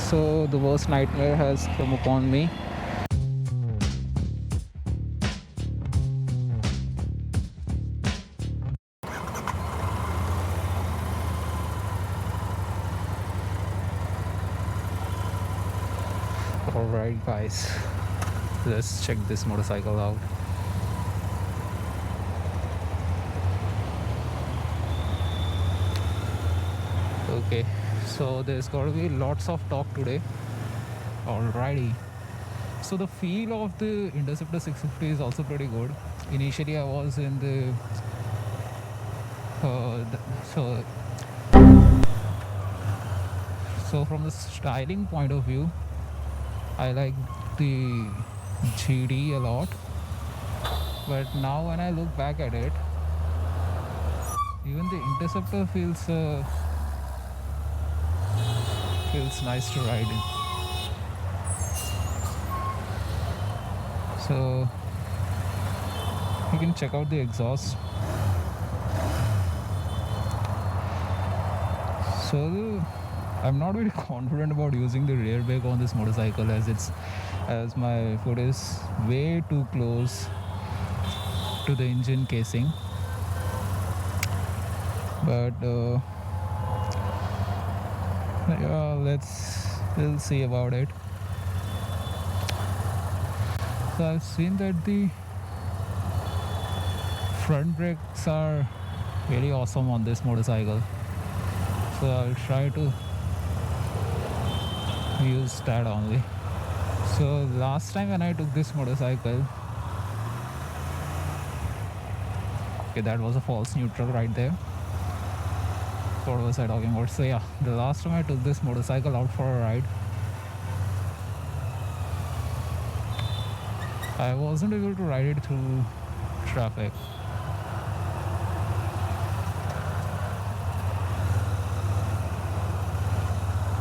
so the worst nightmare has come upon me. Alright guys, let's check this motorcycle out. Okay, so there's got to be lots of talk today. Alrighty. So the feel of the Interceptor 650 is also pretty good. Initially I was in the so from the styling point of view, I like the GD a lot. But now when I look back at it, even the Interceptor feels nice to ride in. So you can check out the exhaust. So I'm not very confident about using the rear brake on this motorcycle as my foot is way too close to the engine casing. But yeah, we'll see about it. So I've seen that the front brakes are really awesome on this motorcycle. So I'll try to use that only. So last time when I took this motorcycle, okay, that was a false neutral right there. What was I talking about? So yeah, the last time I took this motorcycle out for a ride, I wasn't able to ride it through traffic.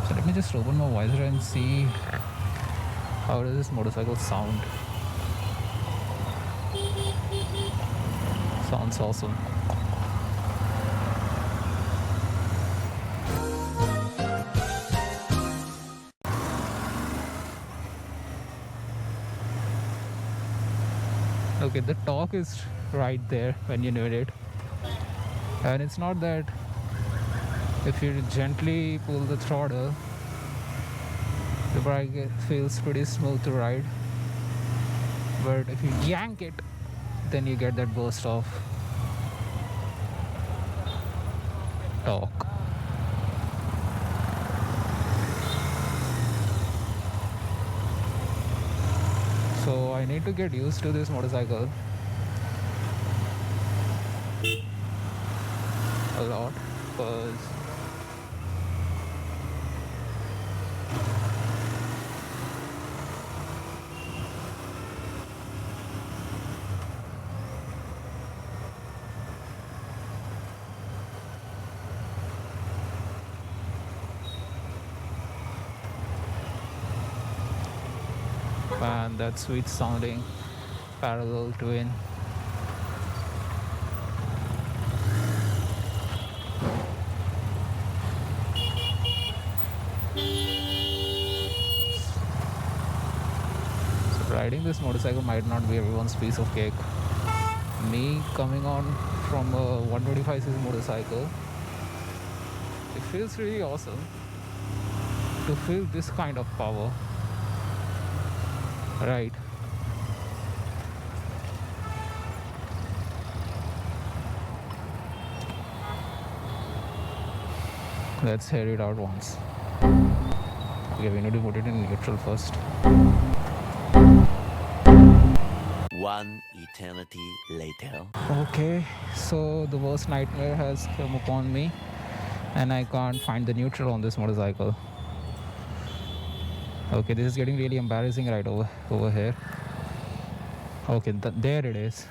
So let me just open my visor and see how does this motorcycle sound. Sounds awesome. Okay, the torque is right there when you need it, and it's not that if you gently pull the throttle, the bike feels pretty smooth to ride, but if you yank it, then you get that burst of torque. So I need to get used to this motorcycle a lot, because man, that sweet sounding parallel twin. So riding this motorcycle might not be everyone's piece of cake. Me coming on from a 125cc motorcycle, it feels really awesome to feel this kind of power. Right. Let's hear it out once. Okay, we need to put it in neutral first. One eternity later. Okay, so the worst nightmare has come upon me, and I can't find the neutral on this motorcycle. Okay, this is getting really embarrassing right over here. Okay, there it is.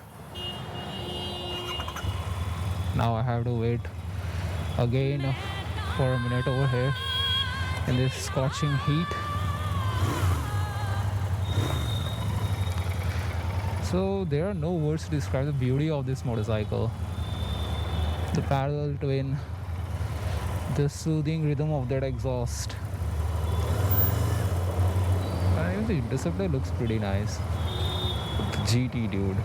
Now I have to wait again for a minute over here in this scorching heat. So there are no words to describe the beauty of this motorcycle. The parallel twin, the soothing rhythm of that exhaust, And the Interceptor looks pretty nice. The GT, dude.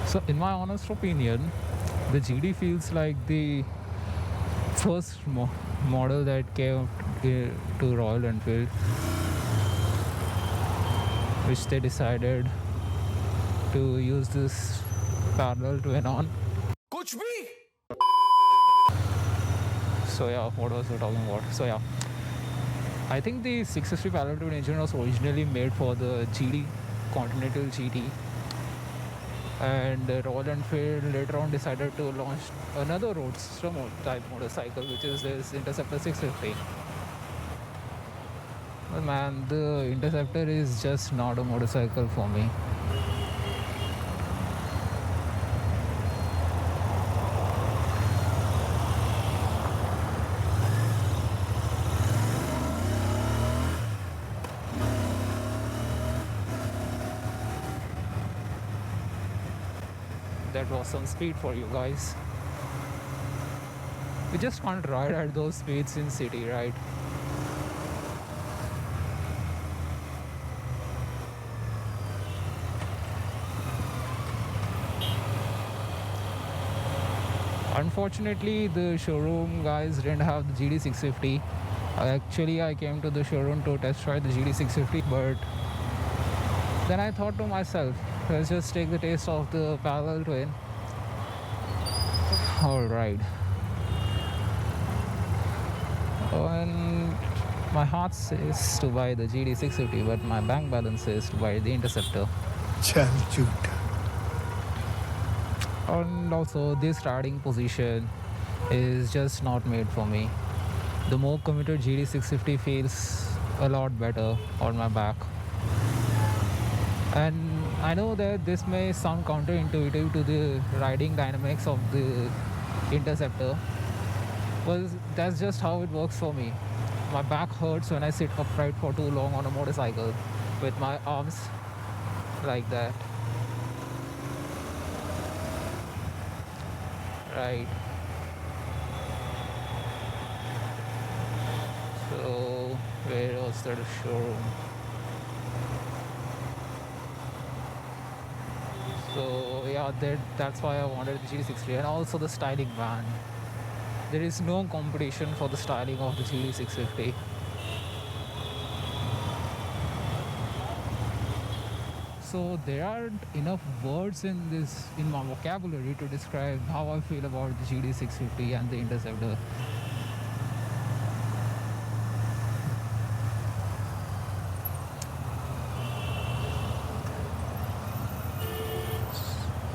So in my honest opinion, the GD feels like the first model that came to Royal Enfield, which they decided to use this parallel twin on. कुछ भी So yeah, what was I talking about? So yeah, I think the 650 parallel twin engine was originally made for the GD, Continental GT, and Royal Enfield later on decided to launch another roadster type motorcycle, which is this Interceptor 650. But man, the Interceptor is just not a motorcycle for me. That was some speed for you guys. We just can't ride at those speeds in city, right? Unfortunately, the showroom guys didn't have the GD650. Actually, I came to the showroom to test ride the GD650, but then I thought to myself, let's just take the taste of the parallel twin. Alright. And my heart says to buy the GD650, but my bank balance says to buy the Interceptor. चल झूठा And also, this riding position is just not made for me. The more commuted GD650 feels a lot better on my back. And I know that this may sound counterintuitive to the riding dynamics of the Interceptor, but that's just how it works for me. My back hurts when I sit upright for too long on a motorcycle with my arms like that. Right. So, where was the showroom? So yeah, that's why I wanted the GD650, and also the styling, man. There is no competition for the styling of the GD650. So there aren't enough words in my vocabulary to describe how I feel about the GD650 and the Interceptor.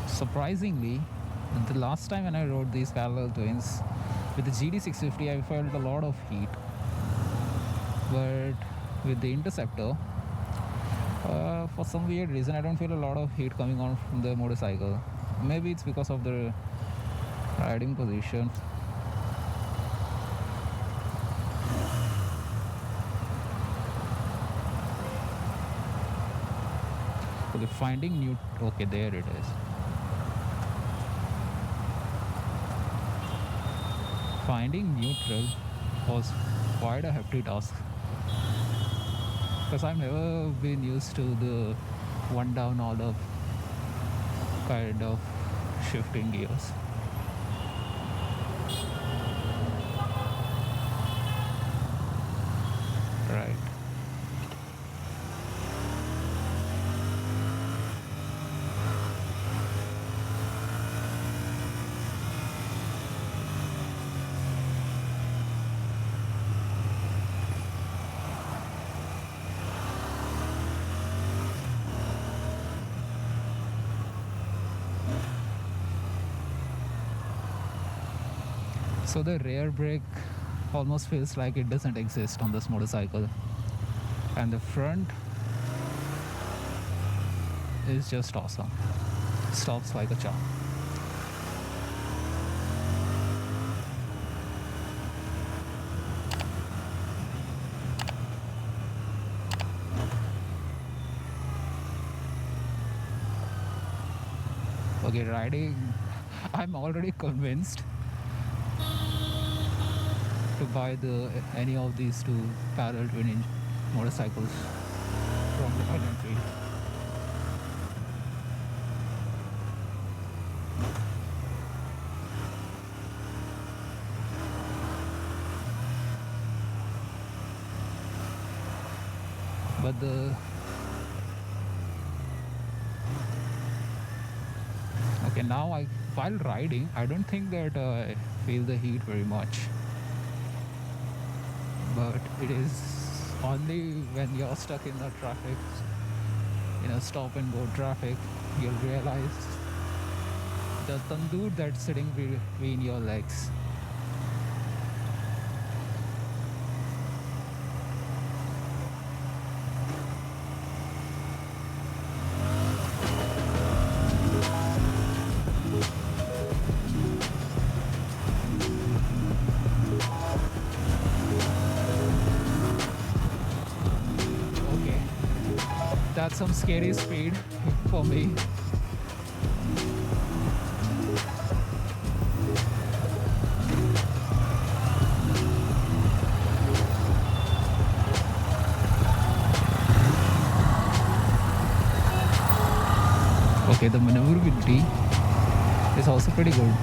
Surprisingly, the last time when I rode these parallel twins with the GD650, I felt a lot of heat. But with the Interceptor, for some weird reason, I don't feel a lot of heat coming on from the motorcycle. Maybe it's because of the riding position. Okay, finding new. Okay, there it is. Finding neutral was quite a hefty task, because I've never been used to the one down all up kind of shifting gears. Right. So the rear brake almost feels like it doesn't exist on this motorcycle, and the front is just awesome. Stops like a charm. Okay, riding, I'm already convinced to buy any of these two parallel twin motorcycles from the Royal Enfield. But okay, now while riding, I don't think that I feel the heat very much. But it is only when you're stuck in the traffic, stop and go traffic, you'll realize the tandoor that's sitting between your legs. Okay, that's some scary speed for me. Okay, the maneuverability is also pretty good.